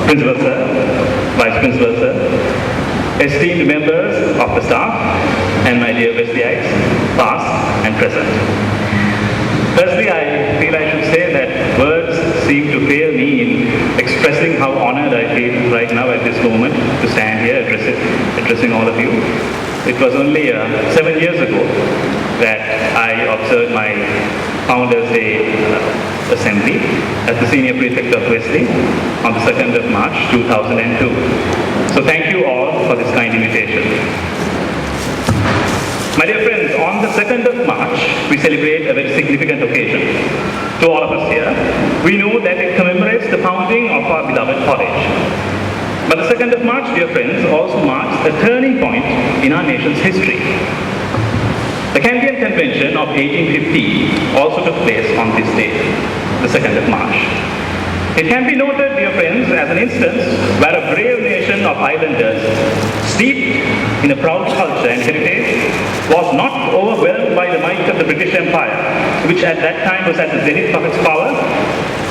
Principal Sir, Vice Principal Sir, esteemed members of the staff, and my dear Wesleyites, past and present. Firstly, I feel I should say that words seem to fail me in expressing how honored I feel right now at this moment to stand here addressing all of you. It was only 7 years ago that I observed my Founders Day assembly as the Senior Prefect of Wesley on the 2nd of March 2002. So thank you all for this kind invitation. My dear friends, on the 2nd of March, we celebrate a very significant occasion. To all of us here, we know that it commemorates the founding of our beloved college. But the 2nd of March, dear friends, also marks a turning point in our nation's history. The Canadian Convention of 1850 also took place on this day, the 2nd of March. It can be noted, dear friends, as an instance where a brave nation of islanders, steeped in a proud culture and heritage, was not overwhelmed by the might of the British Empire, which at that time was at the zenith of its power,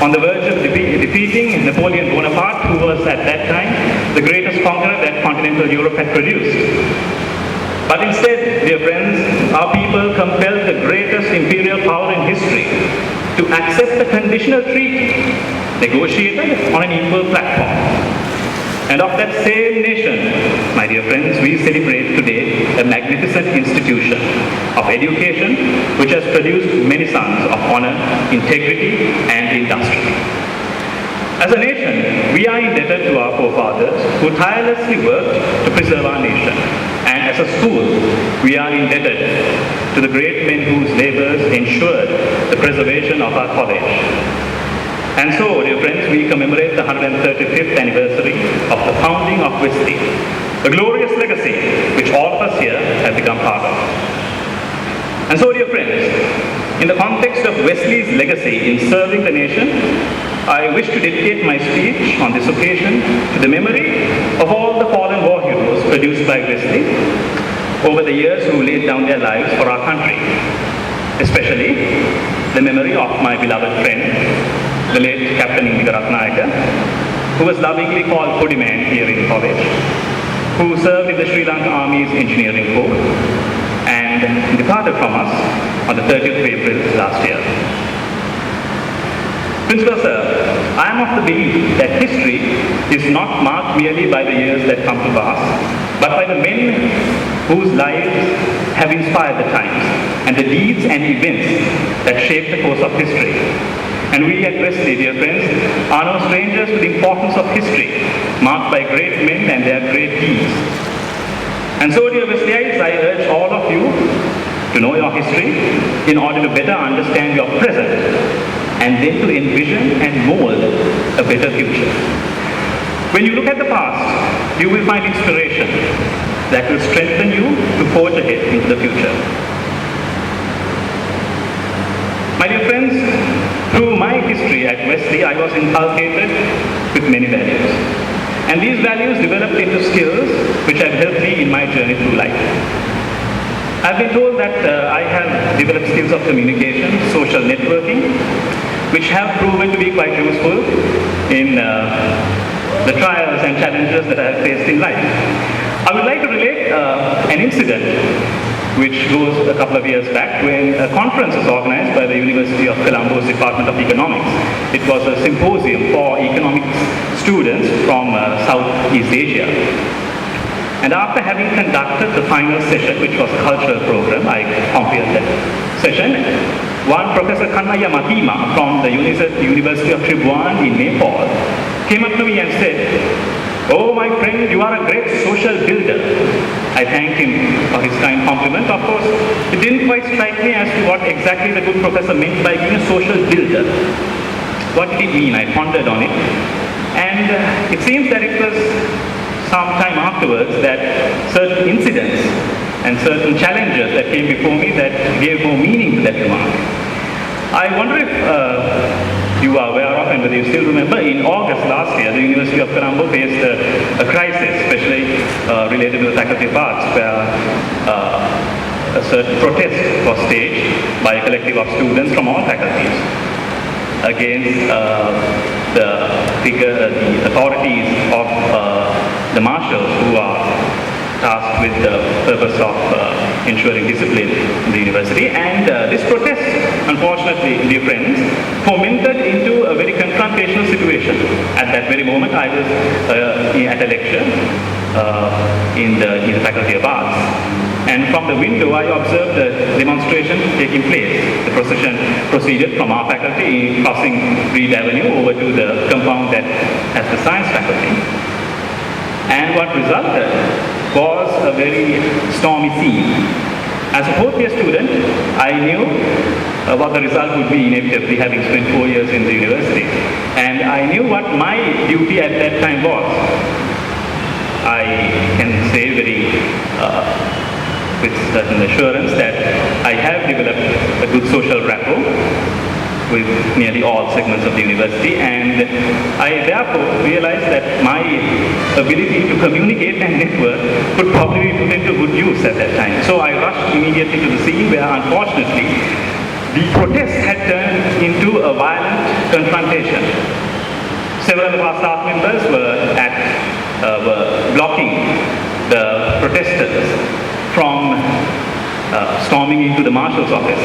on the verge of defeating Napoleon Bonaparte, who was at that time the greatest conqueror that continental Europe had produced. But instead, dear friends, our people compelled the greatest imperial power in history to accept a conditional treaty negotiated on an equal platform. And of that same nation, my dear friends, we celebrate today a magnificent institution of education which has produced many sons of honor, integrity, and industry. As a nation, we are indebted to our forefathers who tirelessly worked to preserve our nation. And as a school, we are indebted to the great men whose labors ensured the preservation of our college. And so, dear friends, we commemorate the 135th anniversary of the founding of Wesley, a glorious legacy which all of us here have become part of. And so, dear friends, in the context of Wesley's legacy in serving the nation, I wish to dedicate my speech on this occasion to the memory of all the fallen war heroes produced by Wesley over the years who laid down their lives for our country, especially the memory of my beloved friend, the late Captain Ratnayaka, who was lovingly called Podiman here in college, who served in the Sri Lanka Army's Engineering Corps and departed from us on the 30th of April last year. Principal Sir, I am of the belief that history is not marked merely by the years that come to pass, but by the men whose lives have inspired the times and the deeds and events that shape the course of history. And we at Wesley, dear friends, are no strangers to the importance of history, marked by great men and their great deeds. And so, dear Wesleyites, I urge all of you to know your history in order to better understand your present and then to envision and mold a better future. When you look at the past, you will find inspiration that will strengthen you to forge ahead into the future. My dear friends, through my history at Wesley, I was inculcated with many values. And these values developed into skills which have helped me in my journey through life. I've been told that I have developed skills of communication, social networking, which have proven to be quite useful in the trials and challenges that I have faced in life. I would like to relate an incident which goes a couple of years back when a conference was organized by the University of Colombo's Department of Economics. It was a symposium for economics students from Southeast Asia. And after having conducted the final session, which was a cultural program, I completed that session. One Professor Kannaya Matima from the University of Boange in Nepal came up to me and said, "Oh, my friend, you are a great social builder." I thanked him for his kind compliment. Of course, it didn't quite strike me as to what exactly the good professor meant by being a social builder. What did it mean? I pondered on it. And it seems that it was some time afterwards that certain incidents and certain challenges that came before me that gave more meaning to that remark. I wonder if you are aware of and whether you still remember, in August last year, the University of Colombo faced a crisis, especially related to the Faculty of Arts, where a certain protest was staged by a collective of students from all faculties against the authorities of the marshals who are tasked with the purpose of ensuring discipline in the university. And this protest, unfortunately, dear friends, fomented into a very confrontational situation. At that very moment, I was at a lecture in the Faculty of Arts. And from the window, I observed a demonstration taking place. The procession proceeded from our faculty, crossing Reed Avenue over to the compound that has the science faculty. And what resulted was a very stormy scene. As a fourth year student, I knew what the result would be inevitably, having spent 4 years in the university. And I knew what my duty at that time was. I can say very with certain assurance that I have developed a good social rapport with nearly all segments of the university, and I therefore realized that my ability to communicate and network could probably be put into good use at that time. So I rushed immediately to the scene where, unfortunately, the protest had turned into a violent confrontation. Several of our staff members were blocking the protesters from storming into the marshal's office.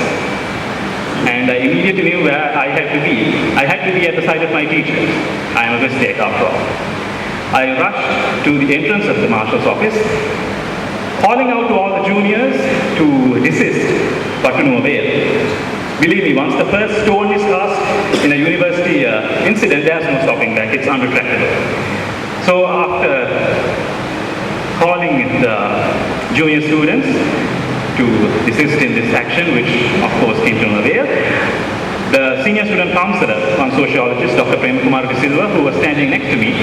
And I immediately knew where I had to be. I had to be at the side of my teachers. I am a Westlake after all. I rushed to the entrance of the marshal's office, calling out to all the juniors to desist, but to no avail. Believe me, once the first stone is cast in a university incident, there's no stopping back. It's unretractable. So after calling the junior students to desist in this action, which of course came to no avail, the senior student counselor, one sociologist, Dr. Pereira, who was standing next to me,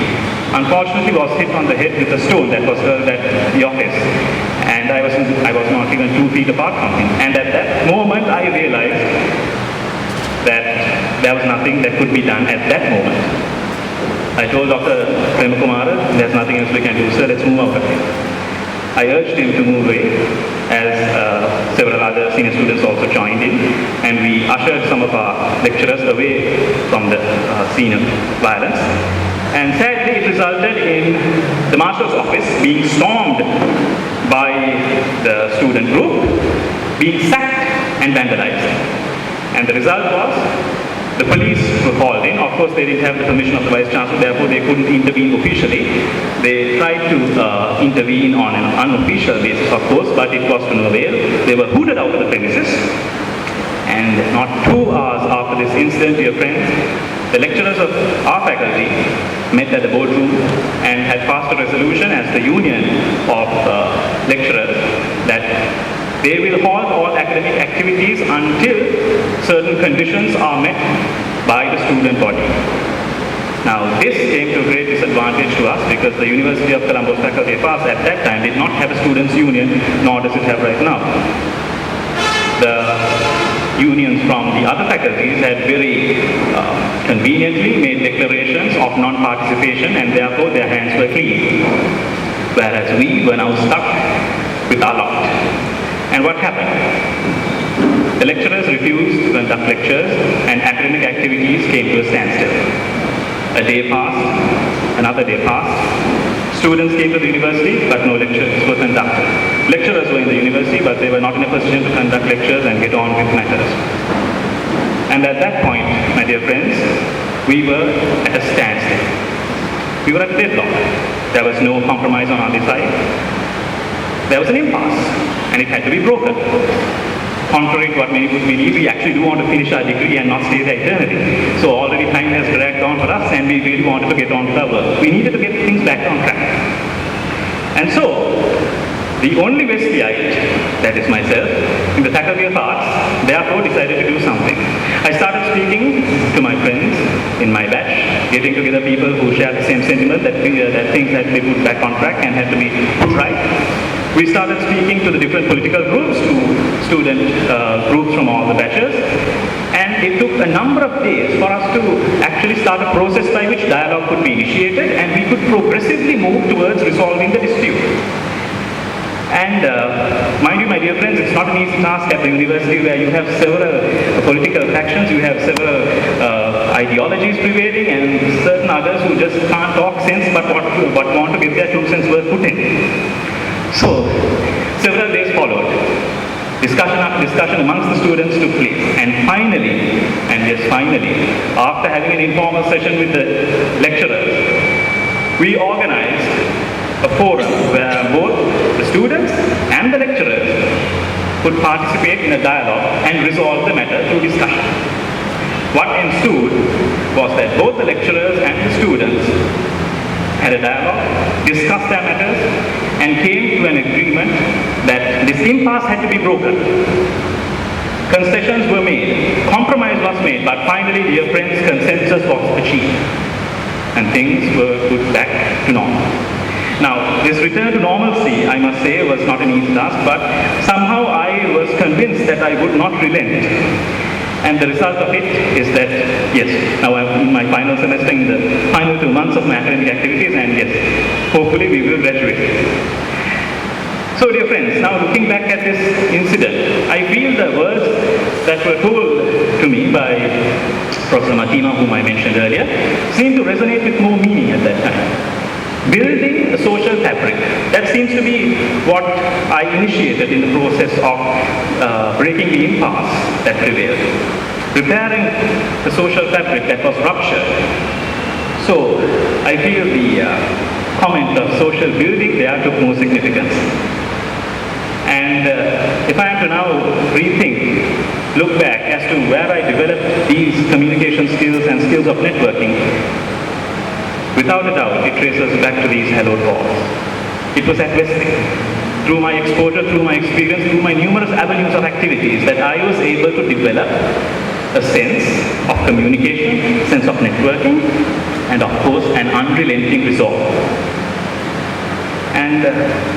unfortunately was hit on the head with a stone that was hurled at the office. And I was not even 2 feet apart from him. And at that moment I realized that there was nothing that could be done at that moment. I told Dr. Pereira, there's nothing else we can do, sir, let's move out of here. I urged him to move away, as several other senior students also joined in, and we ushered some of our lecturers away from the scene of violence. And sadly, it resulted in the marshal's office being stormed by the student group, being sacked and vandalized. And the result was, the police were called in. Of course, they didn't have the permission of the Vice Chancellor, therefore they couldn't intervene officially. They tried to intervene on an unofficial basis, of course, but it was to no avail. They were hooted out of the premises. And not 2 hours after this incident, dear friends, the lecturers of our faculty met at the boardroom and had passed a resolution as the union of lecturers that they will halt all academic activities until certain conditions are met by the student body. Now, this came to a great disadvantage to us because the University of Colombo's Faculty of Arts at that time did not have a students' union, nor does it have right now. The unions from the other faculties had very conveniently made declarations of non-participation, and therefore their hands were clean. Whereas we were now stuck with our lot. And what happened? The lecturers refused to conduct lectures, and academic activities came to a standstill. A day passed, another day passed. Students came to the university, but no lectures were conducted. Lecturers were in the university, but they were not in a position to conduct lectures and get on with matters. And at that point, my dear friends, we were at a standstill. We were at deadlock. There was no compromise on either side. There was an impasse, and it had to be broken. Contrary to what many would believe, we actually do want to finish our degree and not stay there eternity. So already time has dragged on for us, and we really wanted to get on with our work. We needed to get things back on track. And so, the only Wesleyite, that is myself, in the Faculty of Arts, therefore decided to do something. I started speaking to my friends in my batch, getting together people who share the same sentiment that things had to be put back on track and had to be put right. We started speaking to the different political groups, to student groups from all the batches, and it took a number of days for us to actually start a process by which dialogue could be initiated and we could progressively move towards resolving the dispute. And mind you, my dear friends, it's not an easy task at the university where you have several political factions, you have several ideologies prevailing and certain others who just can't talk sense but want to get their 2 cents worth put in. So, several days followed. Discussion after discussion amongst the students took place. And finally, after having an informal session with the lecturers, we organized a forum where both the students and the lecturers could participate in a dialogue and resolve the matter through discussion. What ensued was that both the lecturers and the students had a dialogue, discussed their matters, and came to an agreement that this impasse had to be broken. Concessions were made, compromise was made, but finally, dear friends, consensus was achieved, and things were put back to normal. Now, this return to normalcy, I must say, was not an easy task, but somehow I was convinced that I would not relent. And the result of it is that, yes, now I'm in my final semester, in the final 2 months of my academic activities, and yes, hopefully we will graduate. So dear friends, now looking back at this incident, I feel the words that were told to me by Professor Matima, whom I mentioned earlier, seemed to resonate with more meaning at that time. Building a social fabric. That seems to be what I initiated in the process of breaking the impasse that prevailed. Preparing the social fabric that was ruptured. So, I feel the comment of social building there took more significance. And if I am to now rethink, look back as to where I developed these communication skills and skills of networking, without a doubt, it traces back to these hallowed halls. It was at Wesley, through my exposure, through my experience, through my numerous avenues of activities, that I was able to develop a sense of communication, sense of networking, and of course, an unrelenting resolve. And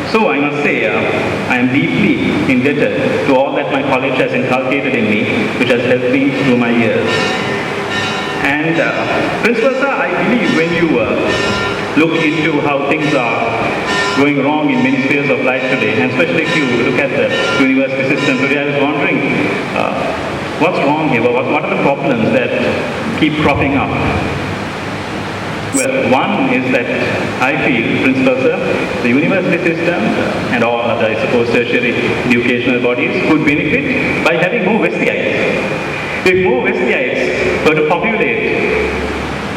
so I must say, I am deeply indebted to all that my college has inculcated in me, which has helped me through my years. And Principal Sir, I believe when you look into how things are going wrong in many spheres of life today, and especially if you look at the university system today, I was wondering what's wrong here? What are the problems that keep cropping up? Well, one is that I feel, Principal Sir, the university system and all other, I suppose, tertiary educational bodies could benefit by having more Wesleyites. If more Wesleyites were to populate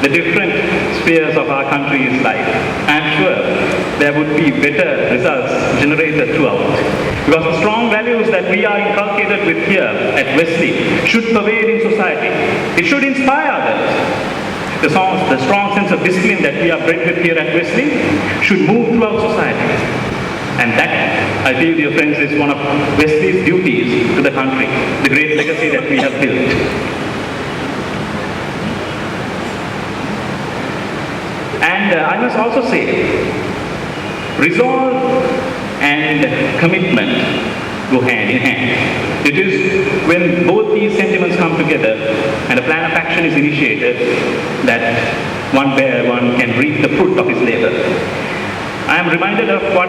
the different spheres of our country's life, I'm sure there would be better results generated throughout. Because the strong values that we are inculcated with here at Wesley should pervade in society. It should inspire others. The strong sense of discipline that we are bred with here at Wesley should move throughout society. And that, I feel, dear friends, is one of Wesley's duties to the country, the great legacy that we have built. And I must also say, resolve and commitment go hand in hand. It is when both these sentiments come together and a plan of action is initiated that one can reap the fruit of his labor. I am reminded of what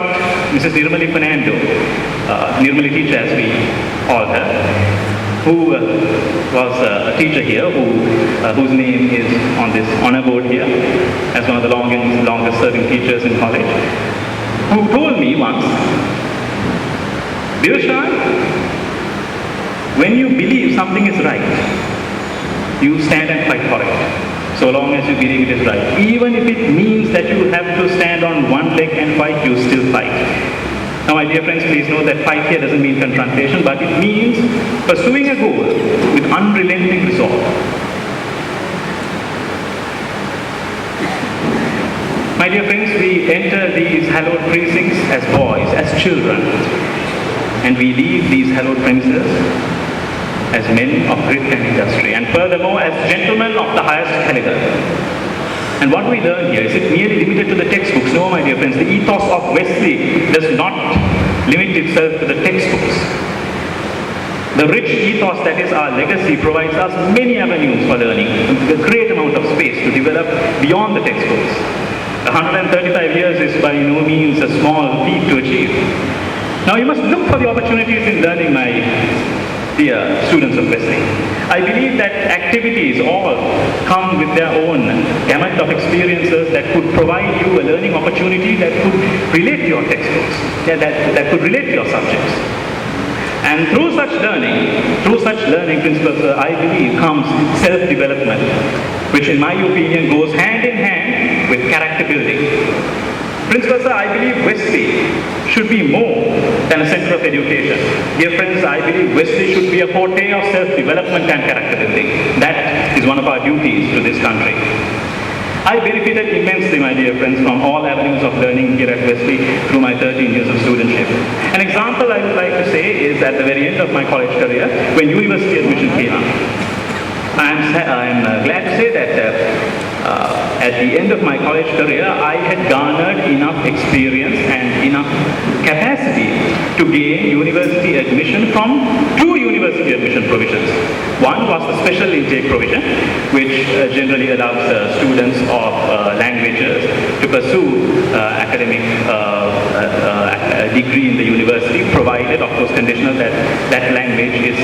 Mrs. Nirmali Fernando, Nirmali teacher as we call her, who was a teacher here, whose name is on this honor board here, as one of the longest serving teachers in college, who told me once, Dilshan, when you believe something is right, you stand and fight for it, so long as you believe it is right. Even if it means that you have to stand on one leg and fight, you still fight. Now, my dear friends, please know that fight here doesn't mean confrontation, but it means pursuing a goal with unrelenting resolve. My dear friends, we enter these hallowed precincts as boys, as children, and we leave these hallowed premises as men of grit and industry, and furthermore as gentlemen of the highest caliber. And what we learn here, is it merely limited to the textbooks? No, my dear friends, the ethos of Wesley does not limit itself to the textbooks. The rich ethos that is our legacy provides us many avenues for learning, a great amount of space to develop beyond the textbooks. 135 years is by no means a small feat to achieve. Now you must look for the opportunities in learning, my dear students of Wesley. I believe that activities all come with their own gamut of experiences that could provide you a learning opportunity that could relate to your textbooks, that could relate to your subjects. And through such learning principles, I believe, comes self-development, which in my opinion goes hand in hand with character building. Principal sir, I believe Wesley should be more than a center of education. Dear friends, I believe Wesley should be a forte of self-development and character building. That is one of our duties to this country. I benefited immensely, my dear friends, from all avenues of learning here at Wesley through my 13 years of studentship. An example I would like to say is at the very end of my college career, when university admission came up. I'm glad to say that at the end of my college career, I had garnered enough experience and enough capacity to gain university admission from two university admission provisions. One was the special intake provision, which generally allows students of languages to pursue academic degree in the university, provided, of course, conditional that that language is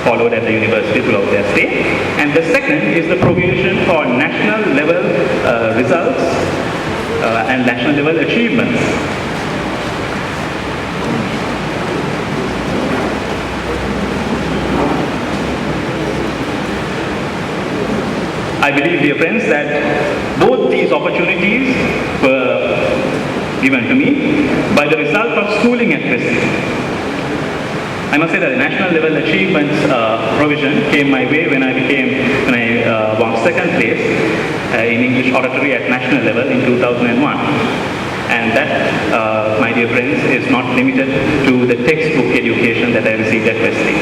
followed at the university throughout their stay. And the second is the provision for national level results and national level achievements. I believe, dear friends, that both these opportunities were given to me by the result of schooling at Wesley. I must say that the national level achievements provision came my way when I won second place in English oratory at national level in 2001. And that, my dear friends, is not limited to the textbook education that I received at Wesley.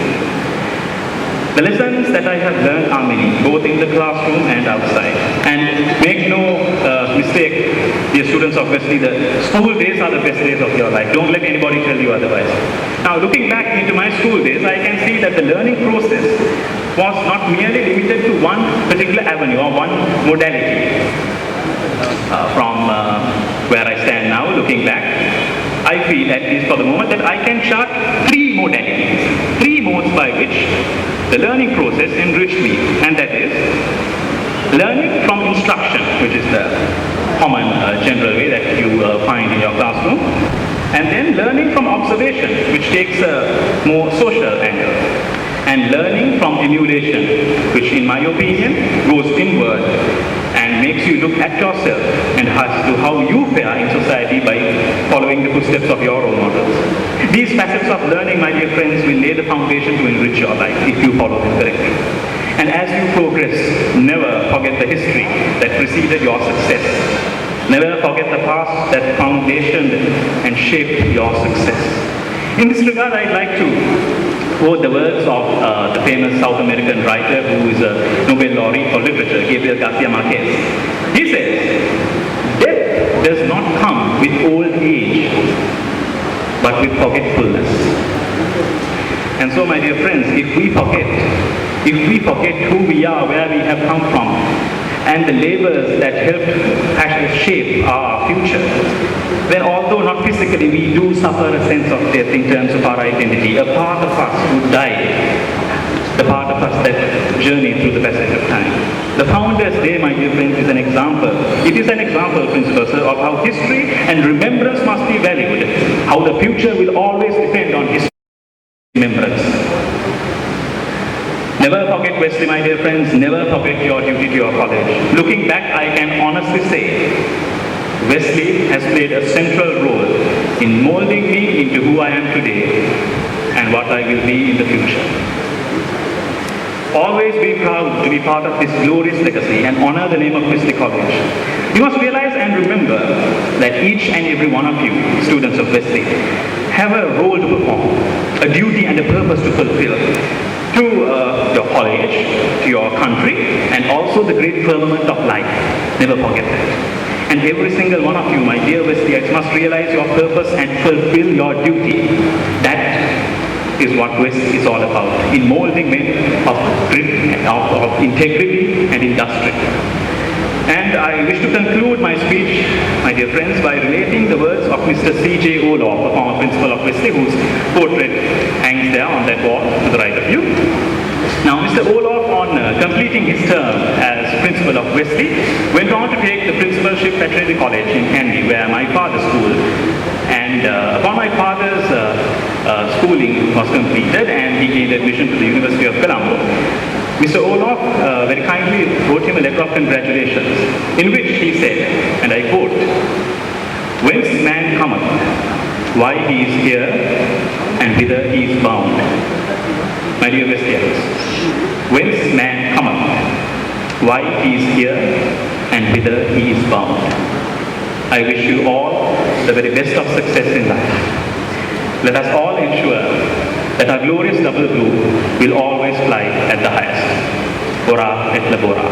The lessons that I have learned are many, both in the classroom and outside. And make no mistake, dear students of Wesley, the school days are the best days of your life. Don't let anybody tell you otherwise. Now, looking back into my school days, I can see that the learning process was not merely limited to one particular avenue or one modality. From where I stand now, looking back, I feel, at least for the moment, that I can chart three modalities, three modes by which the learning process enriched me, and that is learning from instruction, which is the common general way that you find in your classroom, and then learning from observation, which takes a more social angle, and learning from emulation, which in my opinion goes inward and makes you look at yourself and as to how you fare in society by following the footsteps of your role models. These facets of learning, my dear friends, will lay the foundation to enrich your life if you follow them correctly. And as you progress, never forget the history that preceded your success. Never forget the past that foundationed and shaped your success. In this regard, I'd like to quote the words of the famous South American writer who is a Nobel laureate for literature, Gabriel Garcia Marquez. He says, "Death does not come with old age, but with forgetfulness." And so, my dear friends, if we forget who we are, where we have come from, and the labors that helped shape our future, then although not physically, we do suffer a sense of death in terms of our identity. A part of us who died, the part of us that journeyed through the passage of time. The Founders' Day, my dear friends, is an example. It is an example, Principal Sir, of how history and remembrance must be valued, how the future will always depend on history and remembrance. Never forget Wesley, my dear friends, never forget your duty to your college. Looking back, I can honestly say, Wesley has played a central role in molding me into who I am today and what I will be in the future. Always be proud to be part of this glorious legacy and honor the name of Wesley College. You must realize and remember that each and every one of you, students of Wesley, have a role to perform, a duty and a purpose to fulfill to your college, to your country, and also the great firmament of life. Never forget that. And every single one of you, my dear Wesleyites, must realize your purpose and fulfill your duty. That is what West is all about, in molding men of grit, of integrity and industry. And I wish to conclude my speech, my dear friends, by relating the words of Mr. C.J. Olaf, the former principal of Wesley, whose portrait hangs there on that wall to the right of you. Now, Mr. Olaf, on completing his term as principal of Wesley, went on to take the principalship at Trinity College in Henry, where my father schooled. And upon my father's schooling was completed and he gained admission to the University of Colombo, Mr. Olaf very kindly wrote him a letter of congratulations, in which he said, and I quote, "Whence man cometh, why he is here, and whither he is bound." My dear Wesleyans, whence man cometh, why he is here, and whither he is bound. I wish you all the very best of success in life. Let us all ensure that our glorious double blue will always fly at the highest. Ora et labora.